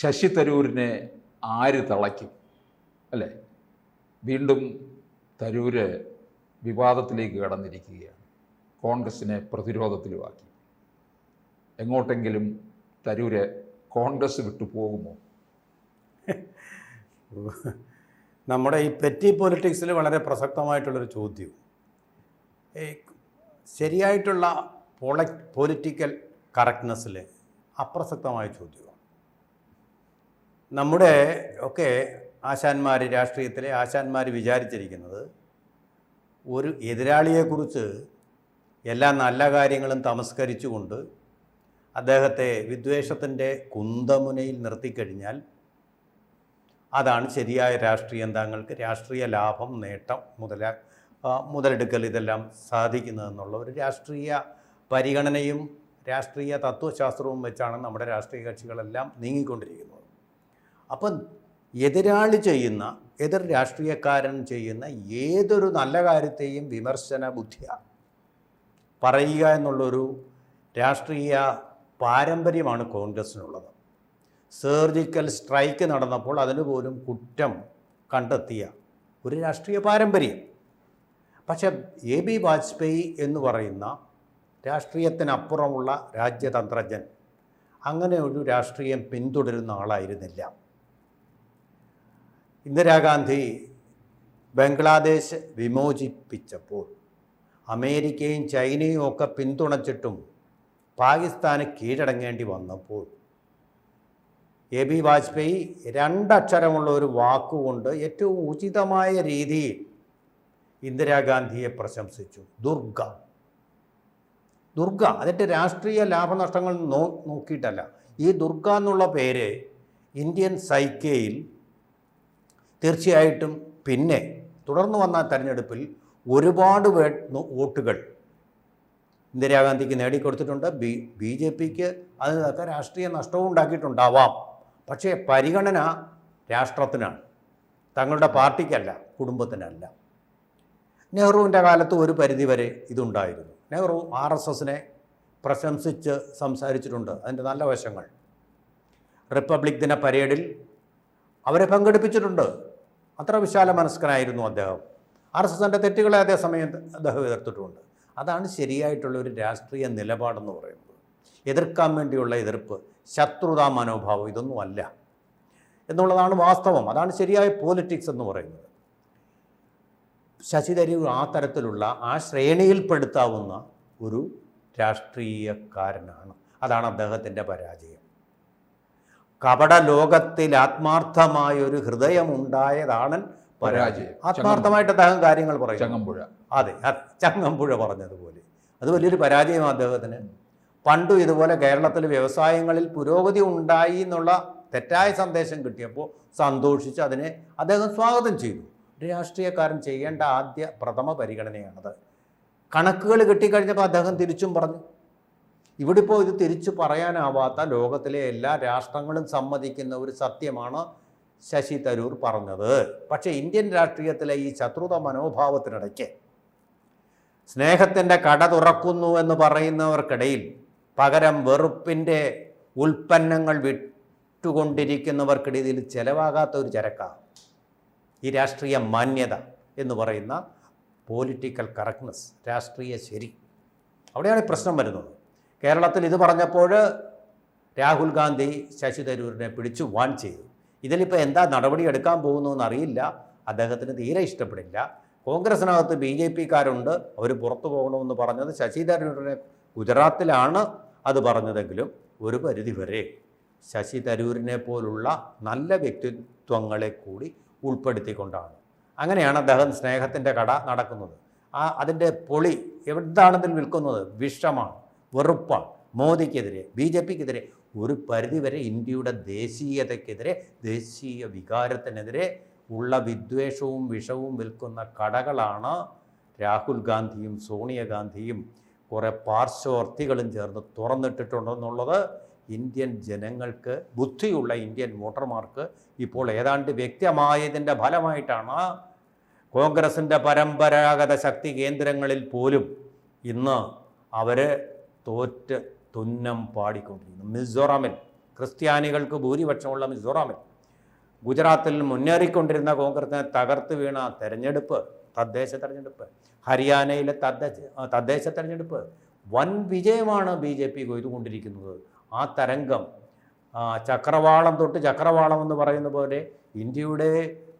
ശശി തരൂരിനെ ആര് തളയ്ക്കും അല്ലേ? വീണ്ടും തരൂര് വിവാദത്തിലേക്ക് കടന്നിരിക്കുകയാണ്. കോൺഗ്രസിനെ പ്രതിരോധത്തിലുമാക്കി. എങ്ങോട്ടെങ്കിലും തരൂര് കോൺഗ്രസ് വിട്ടു പോകുമോ? നമ്മുടെ ഈ പെറ്റി പൊളിറ്റിക്സിൽ വളരെ പ്രസക്തമായിട്ടുള്ളൊരു ചോദ്യം. ശരിയായിട്ടുള്ള പൊളിറ്റിക്കൽ കറക്റ്റ്നെസ്സിൽ അപ്രസക്തമായ ചോദ്യമാണ്. നമ്മുടെ ഒക്കെ ആശാന്മാർ, രാഷ്ട്രീയത്തിലെ ആശാന്മാർ വിചാരിച്ചിരിക്കുന്നത് ഒരു എതിരാളിയെക്കുറിച്ച് എല്ലാ നല്ല കാര്യങ്ങളും തമസ്കരിച്ചുകൊണ്ട് അദ്ദേഹത്തെ വിദ്വേഷത്തിൻ്റെ കുന്തമുനയിൽ നിർത്തിക്കഴിഞ്ഞാൽ അതാണ് ശരിയായ രാഷ്ട്രീയം, താങ്കൾക്ക് രാഷ്ട്രീയ ലാഭം, നേട്ടം, മുതലെടുക്കൽ ഇതെല്ലാം സാധിക്കുന്നതെന്നുള്ള ഒരു രാഷ്ട്രീയ പരിഗണനയും രാഷ്ട്രീയ തത്വശാസ്ത്രവും വെച്ചാണ് നമ്മുടെ രാഷ്ട്രീയ കക്ഷികളെല്ലാം നീങ്ങിക്കൊണ്ടിരിക്കുന്നത്. അപ്പം എതിരാളി ചെയ്യുന്ന, എതിർ രാഷ്ട്രീയക്കാരൻ ചെയ്യുന്ന ഏതൊരു നല്ല കാര്യത്തെയും വിമർശന ബുദ്ധിയ പറയുക എന്നുള്ളൊരു രാഷ്ട്രീയ പാരമ്പര്യമാണ് കോൺഗ്രസ്സിനുള്ളത്. സർജിക്കൽ സ്ട്രൈക്ക് നടന്നപ്പോൾ അതിന് പോലും കുറ്റം കണ്ടെത്തിയ ഒരു രാഷ്ട്രീയ പാരമ്പര്യം. പക്ഷേ എ.ബി. വാജ്പേയി എന്ന് പറയുന്ന രാഷ്ട്രീയത്തിനപ്പുറമുള്ള രാജ്യതന്ത്രജ്ഞൻ അങ്ങനെ ഒരു രാഷ്ട്രീയം പിന്തുടരുന്ന ആളായിരുന്നില്ല. ഇന്ദിരാഗാന്ധി ബംഗ്ലാദേശ് വിമോചിപ്പിച്ചപ്പോൾ അമേരിക്കയും ചൈനയും ഒക്കെ പിന്തുണച്ചിട്ടും പാകിസ്ഥാന് കീഴടങ്ങേണ്ടി വന്നപ്പോൾ എ.ബി. വാജ്പേയി രണ്ടക്ഷരമുള്ള ഒരു വാക്കുകൊണ്ട് ഏറ്റവും ഉചിതമായ രീതിയിൽ ഇന്ദിരാഗാന്ധിയെ പ്രശംസിച്ചു. ദുർഗ. അതിൻ്റെ രാഷ്ട്രീയ ലാഭനഷ്ടങ്ങൾ നോക്കിയിട്ടല്ല. ഈ ദുർഗ എന്നുള്ള പേര് ഇന്ത്യൻ സൈക്കയിൽ തീർച്ചയായിട്ടും പിന്നെ തുടർന്ന് വന്ന തെരഞ്ഞെടുപ്പിൽ ഒരുപാട് വോട്ടുകൾ ഇന്ദിരാഗാന്ധിക്ക് നേടിക്കൊടുത്തിട്ടുണ്ട്. ബി ജെ പിക്ക് അതിനൊക്കെ രാഷ്ട്രീയ നഷ്ടവും ഉണ്ടാക്കിയിട്ടുണ്ടാവാം. പക്ഷേ പരിഗണന രാഷ്ട്രത്തിനാണ്, തങ്ങളുടെ പാർട്ടിക്കല്ല, കുടുംബത്തിനല്ല. നെഹ്റുവിൻ്റെ കാലത്ത് ഒരു പരിധിവരെ ഇതുണ്ടായിരുന്നു. നെഹ്റു RSSനെ പ്രശംസിച്ച് സംസാരിച്ചിട്ടുണ്ട്, അതിൻ്റെ നല്ല വശങ്ങൾ. റിപ്പബ്ലിക് ദിന പരേഡിൽ അവരെ പങ്കെടുപ്പിച്ചിട്ടുണ്ട്. അത്ര വിശാല മനസ്കനായിരുന്നു അദ്ദേഹം. RSSൻ്റെ തെറ്റുകളെ അതേസമയം അദ്ദേഹം എതിർത്തിട്ടുമുണ്ട്. അതാണ് ശരിയായിട്ടുള്ള ഒരു രാഷ്ട്രീയ നിലപാടെന്ന് പറയുന്നത്. എതിർക്കാൻ വേണ്ടിയുള്ള എതിർപ്പ്, ശത്രുതാ മനോഭാവം ഇതൊന്നുമല്ല എന്നുള്ളതാണ് വാസ്തവം. അതാണ് ശരിയായ പോളിറ്റിക്സ് എന്ന് പറയുന്നത്. ശശി തരൂർ ആ തരത്തിലുള്ള ആ ശ്രേണിയിൽപ്പെടുത്താവുന്ന ഒരു രാഷ്ട്രീയക്കാരനാണ്. അതാണ് അദ്ദേഹത്തിൻ്റെ പരാജയം. കപട ലോകത്തിൽ ആത്മാർത്ഥമായൊരു ഹൃദയമുണ്ടായതാണ് പരാജയം. ആത്മാർത്ഥമായിട്ട് അദ്ദേഹം കാര്യങ്ങൾ പറയും. ചങ്ങമ്പുഴ. അതെ, ചങ്ങമ്പുഴ പറഞ്ഞതുപോലെ അത് വലിയൊരു പരാജയമാണ് അദ്ദേഹത്തിന്. പണ്ടും ഇതുപോലെ കേരളത്തിൽ വ്യവസായങ്ങളിൽ പുരോഗതി ഉണ്ടായി എന്നുള്ള തെറ്റായ സന്ദേശം കിട്ടിയപ്പോൾ സന്തോഷിച്ച് അതിനെ അദ്ദേഹം സ്വാഗതം ചെയ്തു. രാഷ്ട്രീയക്കാരൻ ചെയ്യേണ്ട പ്രഥമ പരിഗണനയാണത്. കണക്കുകൾ കിട്ടിക്കഴിഞ്ഞപ്പോൾ അദ്ദേഹം തിരിച്ചും പറഞ്ഞു. ഇവിടെ ഇപ്പോൾ ഇത് തിരിച്ചു പറയാനാവാത്ത ലോകത്തിലെ എല്ലാ രാഷ്ട്രങ്ങളും സമ്മതിക്കുന്ന ഒരു സത്യമാണ് ശശി തരൂർ പറഞ്ഞത്. പക്ഷേ ഇന്ത്യൻ രാഷ്ട്രീയത്തിലെ ഈ ശത്രുത മനോഭാവത്തിനിടയ്ക്ക് സ്നേഹത്തിൻ്റെ കട തുറക്കുന്നു എന്ന് പറയുന്നവർക്കിടയിൽ പകരം വെറുപ്പിൻ്റെ ഉൽപ്പന്നങ്ങൾ വിട്ടുകൊണ്ടിരിക്കുന്നവർക്കിടയിൽ ചിലവാകാത്ത ഒരു ചരക്കാണ് ഈ രാഷ്ട്രീയ മാന്യത എന്ന് പറയുന്ന പൊളിറ്റിക്കൽ കറക്റ്റ്നെസ്, രാഷ്ട്രീയ ശരി. അവിടെയാണ് പ്രശ്നം വരുന്നത്. കേരളത്തിൽ ഇത് പറഞ്ഞപ്പോൾ രാഹുൽ ഗാന്ധി ശശി തരൂരിനെ പിടിച്ചു വാൺ ചെയ്തു. ഇതിലിപ്പോൾ എന്താ നടപടി എടുക്കാൻ പോകുന്നു എന്നറിയില്ല. അദ്ദേഹത്തിന് തീരെ ഇഷ്ടപ്പെടില്ല. കോൺഗ്രസിനകത്ത് BJP-ക്കാരുണ്ട്, അവർ പുറത്തു പോകണമെന്ന് പറഞ്ഞത് ശശി തരൂരിനെ ഗുജറാത്തിലാണ് അത് പറഞ്ഞതെങ്കിലും ഒരു പരിധിവരെ ശശി തരൂരിനെ പോലുള്ള നല്ല വ്യക്തിത്വങ്ങളെ കൂടി ഉൾപ്പെടുത്തിക്കൊണ്ടാണ്. അങ്ങനെയാണ് അദ്ദേഹം സ്നേഹത്തിൻ്റെ കട നടക്കുന്നത്. അതിൻ്റെ പൊളി എവിടാണെന്നിൽ വിൽക്കുന്നത് വിഷമാണ്, വെറുപ്പാണ്. മോദിക്കെതിരെ, BJP-ക്കെതിരെ, ഒരു പരിധിവരെ ഇന്ത്യയുടെ ദേശീയതയ്ക്കെതിരെ, ദേശീയ വികാരത്തിനെതിരെ ഉള്ള വിദ്വേഷവും വിഷവും വിൽക്കുന്ന കടകളാണ് രാഹുൽ ഗാന്ധിയും സോണിയാഗാന്ധിയും കുറേ പാർശ്വവർത്തികളും ചേർന്ന് തുറന്നിട്ടിട്ടുണ്ടെന്നുള്ളത് ഇന്ത്യൻ ജനങ്ങൾക്ക്, ബുദ്ധിയുള്ള ഇന്ത്യൻ വോട്ടർമാർക്ക് ഇപ്പോൾ ഏതാണ്ട് വ്യക്തമായതിൻ്റെ ഫലമായിട്ടാണ് കോൺഗ്രസിൻ്റെ പരമ്പരാഗത ശക്തി കേന്ദ്രങ്ങളിൽ പോലും ഇന്ന് അവർ തോറ്റ് തുന്നം പാടിക്കൊണ്ടിരിക്കുന്നു. മിസോറാമിൽ ക്രിസ്ത്യാനികൾക്ക് ഭൂരിപക്ഷമുള്ള മിസോറാമിൽ, ഗുജറാത്തിൽ മുന്നേറിക്കൊണ്ടിരുന്ന കോൺഗ്രസിനെ തകർത്ത് വീണ തെരഞ്ഞെടുപ്പ്, തദ്ദേശ തെരഞ്ഞെടുപ്പ്, ഹരിയാനയിലെ തദ്ദേശ തെരഞ്ഞെടുപ്പ് വൻ വിജയമാണ് BJP കൊയ്തുകൊണ്ടിരിക്കുന്നത്. ആ തരംഗം ചക്രവാളം തൊട്ട് ചക്രവാളം എന്ന് പറയുന്ന പോലെ ഇന്ത്യയുടെ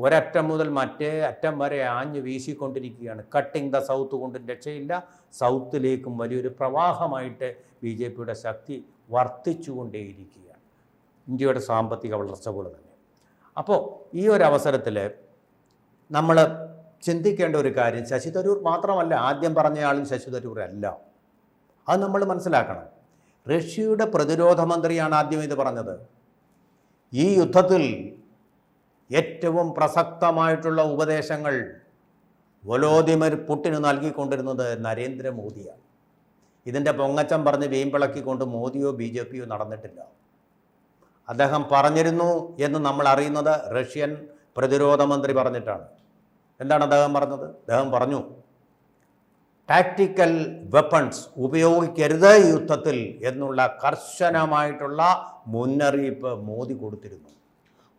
ഒരറ്റം മുതൽ മറ്റേ അറ്റം വരെ ആഞ്ഞു വീശിക്കൊണ്ടിരിക്കുകയാണ്. കട്ടിങ് ദ സൗത്ത് കൊണ്ട് രക്ഷയില്ല. സൗത്തിലേക്കും വലിയൊരു പ്രവാഹമായിട്ട് BJPയുടെ ശക്തി വർദ്ധിച്ചുകൊണ്ടേയിരിക്കുകയാണ്, ഇന്ത്യയുടെ സാമ്പത്തിക വളർച്ച പോലെ തന്നെ. അപ്പോൾ ഈ ഒരു അവസരത്തിൽ നമ്മൾ ചിന്തിക്കേണ്ട ഒരു കാര്യം, ശശി തരൂർ മാത്രമല്ല, ആദ്യം പറഞ്ഞയാളും ശശി തരൂർ അല്ല. അത് നമ്മൾ മനസ്സിലാക്കണം. റഷ്യയുടെ പ്രതിരോധ മന്ത്രിയാണ് ആദ്യം ഇത് പറഞ്ഞത്. ഈ യുദ്ധത്തിൽ ഏറ്റവും പ്രസക്തമായിട്ടുള്ള ഉപദേശങ്ങൾ വൊലോദിമിർ പുടിന് നൽകിക്കൊണ്ടിരുന്നത് നരേന്ദ്രമോദിയാണ്. ഇതിൻ്റെ പൊങ്ങച്ചം പറഞ്ഞ് വീമ്പിളക്കിക്കൊണ്ട് മോദിയോ BJPയോ നടന്നിട്ടില്ല. അദ്ദേഹം പറഞ്ഞിരുന്നു എന്ന് നമ്മൾ അറിയുന്നത് റഷ്യൻ പ്രതിരോധ മന്ത്രി പറഞ്ഞിട്ടാണ്. എന്താണ് അദ്ദേഹം പറഞ്ഞത്? അദ്ദേഹം പറഞ്ഞു, ടാക്ടിക്കൽ വെപ്പൺസ് ഉപയോഗിക്കരുത് യുദ്ധത്തിൽ എന്നുള്ള കർശനമായിട്ടുള്ള മുന്നറിയിപ്പ് മോദി കൊടുത്തിരുന്നു.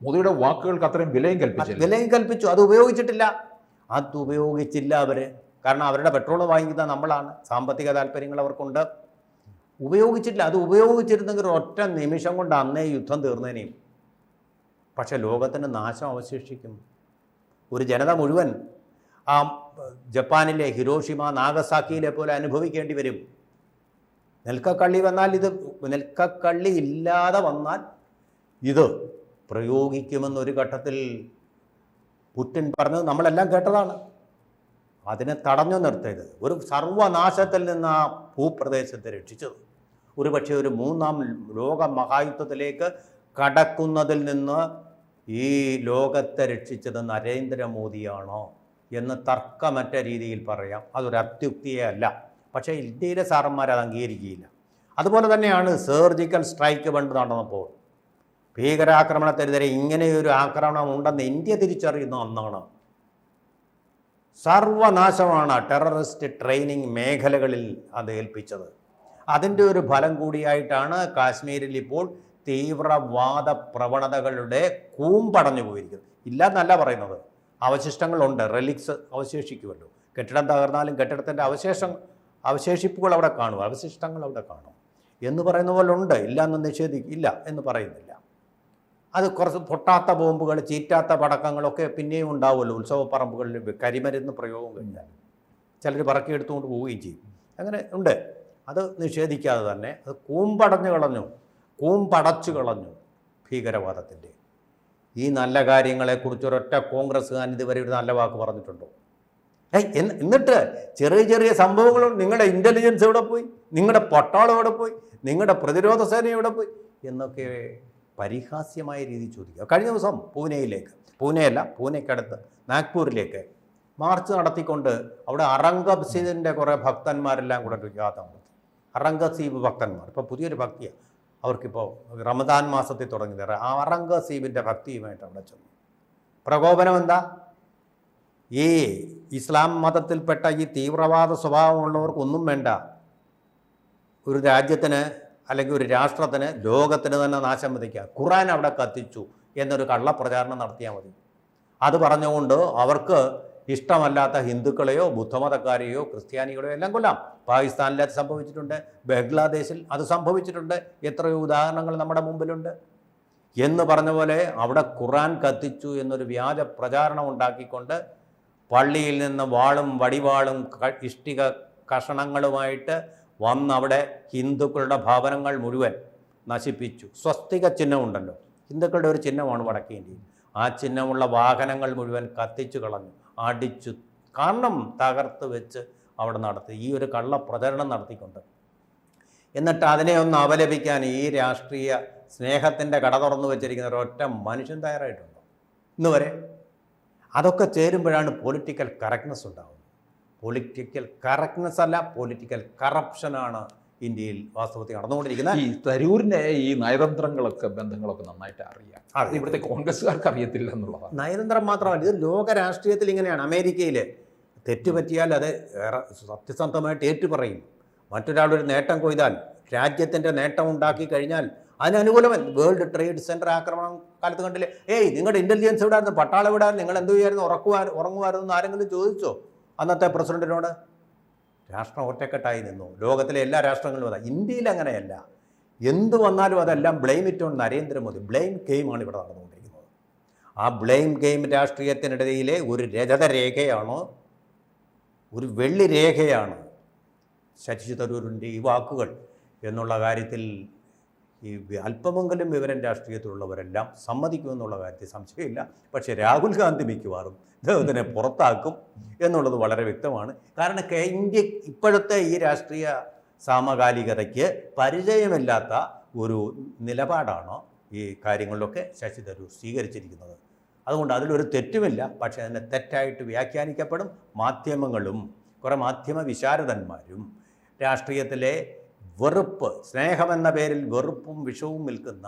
മോദിയുടെ വാക്കുകൾക്ക് അത്രയും വിലയും കൽപ്പിച്ചു. അത് ഉപയോഗിച്ചിട്ടില്ല അവർ. കാരണം അവരുടെ പെട്രോൾ വാങ്ങിക്കുന്ന നമ്മളാണ്, സാമ്പത്തിക താല്പര്യങ്ങൾ അവർക്കുണ്ട്. ഉപയോഗിച്ചിട്ടില്ല. അത് ഉപയോഗിച്ചിരുന്നെങ്കിൽ ഒറ്റ നിമിഷം കൊണ്ട് അന്നേ യുദ്ധം തീർന്നേനെയും. പക്ഷെ ലോകത്തിന് നാശം അവശേഷിക്കും. ഒരു ജനത മുഴുവൻ ആ ജപ്പാനിലെ ഹിരോഷിമ നാഗസാക്കിയിലെ പോലെ അനുഭവിക്കേണ്ടി വരും. നെൽക്കക്കള്ളി ഇല്ലാതെ വന്നാൽ ഇത് പ്രയോഗിക്കുമെന്നൊരു ഘട്ടത്തിൽ പുടിൻ പറഞ്ഞത് നമ്മളെല്ലാം കേട്ടതാണ്. അതിനെ തടഞ്ഞു നിർത്തിയത്, ഒരു സർവനാശത്തിൽ നിന്ന് ആ ഭൂപ്രദേശത്തെ രക്ഷിച്ചത്, ഒരുപക്ഷെ ഒരു മൂന്നാം ലോക മഹായുദ്ധത്തിലേക്ക് കടക്കുന്നതിൽ നിന്ന് ഈ ലോകത്തെ രക്ഷിച്ചത് നരേന്ദ്രമോദിയാണോ എന്ന് തർക്കമറ്റ രീതിയിൽ പറയാം. അതൊരു അത്യുക്തിയേ അല്ല. പക്ഷേ ഇന്ത്യയിലെ സാറന്മാർ അത് അംഗീകരിക്കുകയില്ല. അതുപോലെ തന്നെയാണ് സർജിക്കൽ സ്ട്രൈക്ക് പണ്ട് നടന്നപ്പോൾ ഭീകരാക്രമണത്തിനെതിരെ ഇങ്ങനെയൊരു ആക്രമണം ഉണ്ടെന്ന് ഇന്ത്യ തിരിച്ചറിയുന്ന ഒന്നാണ്. സർവനാശമാണ് ടെററിസ്റ്റ് ട്രെയിനിങ് മേഖലകളിൽ അത് ഏൽപ്പിച്ചത്. അതിൻ്റെ ഒരു ഫലം കൂടിയായിട്ടാണ് കാശ്മീരിൽ ഇപ്പോൾ തീവ്രവാദ പ്രവണതകളുടെ കൂമ്പടഞ്ഞു പോയിരിക്കുന്നത്. ഇല്ല എന്നല്ല പറയുന്നത്, അവശിഷ്ടങ്ങളുണ്ട്, റെലിക്സ് അവശേഷിക്കുമല്ലോ. കെട്ടിടം തകർന്നാലും കെട്ടിടത്തിൻ്റെ അവശേഷിപ്പുകൾ അവിടെ കാണും, അവശിഷ്ടങ്ങൾ അവിടെ കാണും എന്ന് പറയുന്ന പോലെ ഉണ്ട്. ഇല്ല എന്ന് ഇല്ല എന്ന് പറയുന്നില്ല. അത് കുറച്ച് പൊട്ടാത്ത ബോംബുകൾ, ചീറ്റാത്ത പടക്കങ്ങളൊക്കെ പിന്നെയും ഉണ്ടാവുമല്ലോ. ഉത്സവപ്പറമ്പുകളിൽ കരിമരുന്ന് പ്രയോഗം കഴിഞ്ഞാൽ ചിലർ പറക്കിയെടുത്തുകൊണ്ട് പോവുകയും ചെയ്യും. അങ്ങനെ ഉണ്ട്. അത് നിഷേധിക്കാതെ തന്നെ അത് കൂമ്പടച്ചു കളഞ്ഞു ഭീകരവാദത്തിൻ്റെ. ഈ നല്ല കാര്യങ്ങളെക്കുറിച്ച് ഒരൊറ്റ കോൺഗ്രസ്സുകാരൻ ഇതുവരെ ഒരു നല്ല വാക്ക് പറഞ്ഞിട്ടുണ്ടോ? എന്നിട്ട് ചെറിയ ചെറിയ സംഭവങ്ങളും നിങ്ങളുടെ ഇൻ്റലിജൻസ് എവിടെ പോയി, നിങ്ങളുടെ പട്ടാളം എവിടെ പോയി, നിങ്ങളുടെ പ്രതിരോധ സേന എവിടെ പോയി എന്നൊക്കെ പരിഹാസ്യമായ രീതി ചോദിക്കുക. കഴിഞ്ഞ ദിവസം പൂനെക്കടുത്ത് നാഗ്പൂരിലേക്ക് മാർച്ച് നടത്തിക്കൊണ്ട് അവിടെ ഔറംഗസീബിൻ്റെ കുറേ ഭക്തന്മാരെല്ലാം കൂടെ യാത്ര നടത്തി. ഔറംഗസീബ് ഭക്തന്മാർ ഇപ്പോൾ പുതിയൊരു ഭക്തിയാണ് അവർക്കിപ്പോൾ റമദാൻ മാസത്തിൽ തുടങ്ങിയത്. ആ ഔറംഗസീബിൻ്റെ ഭക്തിയുമായിട്ട് അവിടെ ചെന്നു. പ്രകോപനം എന്താ? ഈ ഇസ്ലാം മതത്തിൽപ്പെട്ട ഈ തീവ്രവാദ സ്വഭാവമുള്ളവർക്കൊന്നും വേണ്ട. ഒരു രാജ്യത്തിന് അല്ലെങ്കിൽ ഒരു രാഷ്ട്രത്തിന്, ലോകത്തിന് തന്നെ നാശം വിധിക്കുക. ഖുർആൻ അവിടെ കത്തിച്ചു എന്നൊരു കള്ളപ്രചാരണം നടത്തിയാൽ മതി. അത് പറഞ്ഞുകൊണ്ട് അവർക്ക് ഇഷ്ടമല്ലാത്ത ഹിന്ദുക്കളെയോ ബുദ്ധമതക്കാരെയോ ക്രിസ്ത്യാനികളെയോ എല്ലാം കൊല്ലാം. പാകിസ്ഥാനിൽ അത് സംഭവിച്ചിട്ടുണ്ട്, ബംഗ്ലാദേശിൽ അത് സംഭവിച്ചിട്ടുണ്ട്. എത്രയോ ഉദാഹരണങ്ങൾ നമ്മുടെ മുമ്പിലുണ്ട്. എന്ന് പറഞ്ഞ പോലെ അവിടെ ഖുർആൻ കത്തിച്ചു എന്നൊരു വ്യാജ പ്രചാരണം ഉണ്ടാക്കിക്കൊണ്ട് പള്ളിയിൽ നിന്ന് വാളും വടിവാളും ഇഷ്ടിക കഷണങ്ങളുമായിട്ട് വന്നവിടെ ഹിന്ദുക്കളുടെ ഭവനങ്ങൾ മുഴുവൻ നശിപ്പിച്ചു. സ്വസ്തിക ചിഹ്നമുണ്ടല്ലോ, ഹിന്ദുക്കളുടെ ഒരു ചിഹ്നമാണ് വടക്കേ ഇന്ത്യയിൽ. ആ ചിഹ്നമുള്ള വാഹനങ്ങൾ മുഴുവൻ കത്തിച്ചു കളഞ്ഞു, അടിച്ചു, കാരണം തകർത്ത് വെച്ച് അവിടെ നടത്തി. ഈ ഒരു കള്ളപ്രചരണം നടത്തിക്കൊണ്ട് എന്നിട്ട് അതിനെ ഒന്ന് അപലപിക്കാൻ ഈ രാഷ്ട്രീയ സ്നേഹത്തിൻ്റെ കട തുറന്നു വെച്ചിരിക്കുന്ന ഒരൊറ്റ മനുഷ്യൻ തയ്യാറായിട്ടുണ്ടോ ഇന്ന് വരെ? അതൊക്കെ ചേരുമ്പോഴാണ് പൊളിറ്റിക്കൽ കറക്റ്റ്നെസ് ഉണ്ടാകുന്നത്. പൊളിറ്റിക്കൽ കറക്റ്റ്നെസ് അല്ല, പൊളിറ്റിക്കൽ കറപ്ഷനാണ് ഇന്ത്യയിൽ വാസ്തവത്തിൽ നടന്നുകൊണ്ടിരിക്കുന്നത്. ഈ തരൂരിൻ്റെ ഈ നയതന്ത്രങ്ങളൊക്കെ ബന്ധങ്ങളൊക്കെ നന്നായിട്ട് അറിയാം. ഇവിടുത്തെ കോൺഗ്രസ്സുകാർക്ക് അറിയത്തില്ല എന്നുള്ളതാണ്. നയതന്ത്രം മാത്രമല്ല, ഇത് ലോക രാഷ്ട്രീയത്തിൽ ഇങ്ങനെയാണ്. അമേരിക്കയിൽ തെറ്റുപറ്റിയാൽ അത് സത്യസന്ധമായിട്ട് ഏറ്റുപറയും. മറ്റൊരാളൊരു നേട്ടം കൊയ്താൽ, രാജ്യത്തിൻ്റെ നേട്ടം ഉണ്ടാക്കി കഴിഞ്ഞാൽ അതിനനുകൂലമൻ വേൾഡ് ട്രേഡ് സെൻറ്റർ ആക്രമണം കാലത്ത് കണ്ടില്ലേ? ഏയ് നിങ്ങളുടെ ഇൻ്റലിജൻസ് എവിടെയായിരുന്നു, പട്ടാളം എവിടെയായിരുന്നു, നിങ്ങൾ എന്ത് ചെയ്യായിരുന്നു, ഉറങ്ങുമായിരുന്നു എന്ന് ആരെങ്കിലും ചോദിച്ചോ അന്നത്തെ പ്രസിഡന്റിനോട്? രാഷ്ട്രം ഒറ്റക്കെട്ടായി നിന്നു. ലോകത്തിലെ എല്ലാ രാഷ്ട്രങ്ങളും അതാ. ഇന്ത്യയിൽ അങ്ങനെയല്ല. എന്ത് വന്നാലും അതെല്ലാം blame it on Narendra Modi. Blame ഗെയിമാണ് ഇവിടെ നടന്നുകൊണ്ടിരിക്കുന്നത്. ആ ബ്ലെയിം ഗെയിം രാഷ്ട്രീയത്തിനിടയിലെ ഒരു രജതരേഖയാണ്, ഒരു വെള്ളി രേഖയാണ് ശശി തരൂരിൻ്റെ ഈ വാക്കുകൾ എന്നുള്ള കാര്യത്തിൽ ഈ അല്പമെങ്കിലും വിവരം രാഷ്ട്രീയത്തിലുള്ളവരെല്ലാം സമ്മതിക്കുമെന്നുള്ള കാര്യത്തിൽ സംശയമില്ല. പക്ഷേ രാഹുൽ ഗാന്ധി മിക്കവാറും ഇദ്ദേഹത്തിനെ പുറത്താക്കും എന്നുള്ളത് വളരെ വ്യക്തമാണ്. കാരണം ഇന്ത്യ ഇപ്പോഴത്തെ ഈ രാഷ്ട്രീയ സമകാലികതയ്ക്ക് പരിചയമില്ലാത്ത ഒരു നിലപാടാണ് ഈ കാര്യങ്ങളിലൊക്കെ ശശി തരൂർ സ്വീകരിച്ചിരിക്കുന്നത്. അതുകൊണ്ട് അതിലൊരു തെറ്റുമില്ല. പക്ഷേ അതിനെ തെറ്റായിട്ട് വ്യാഖ്യാനിക്കപ്പെടും. മാധ്യമങ്ങളും കുറേ മാധ്യമ വിശാരദന്മാരും രാഷ്ട്രീയത്തിലെ വെറുപ്പ്, സ്നേഹമെന്ന പേരിൽ വെറുപ്പും വിഷവും നിൽക്കുന്ന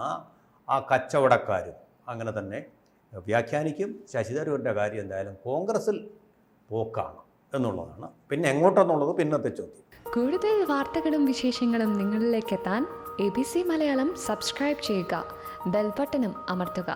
ആ കച്ചവടക്കാരും അങ്ങനെ തന്നെ വ്യാഖ്യാനിക്കും. ശശി തരൂരിൻ്റെ കാര്യം എന്തായാലും കോൺഗ്രസിൽ പോക്കാണ് എന്നുള്ളതാണ്. പിന്നെ എങ്ങോട്ടെന്നുള്ളത് പിന്നത്തെ ചോദ്യം. കൂടുതൽ വാർത്തകളും വിശേഷങ്ങളും നിങ്ങളിലേക്ക് എത്താൻ ABC മലയാളം സബ്സ്ക്രൈബ് ചെയ്യുക, ബെൽ ബട്ടണും അമർത്തുക.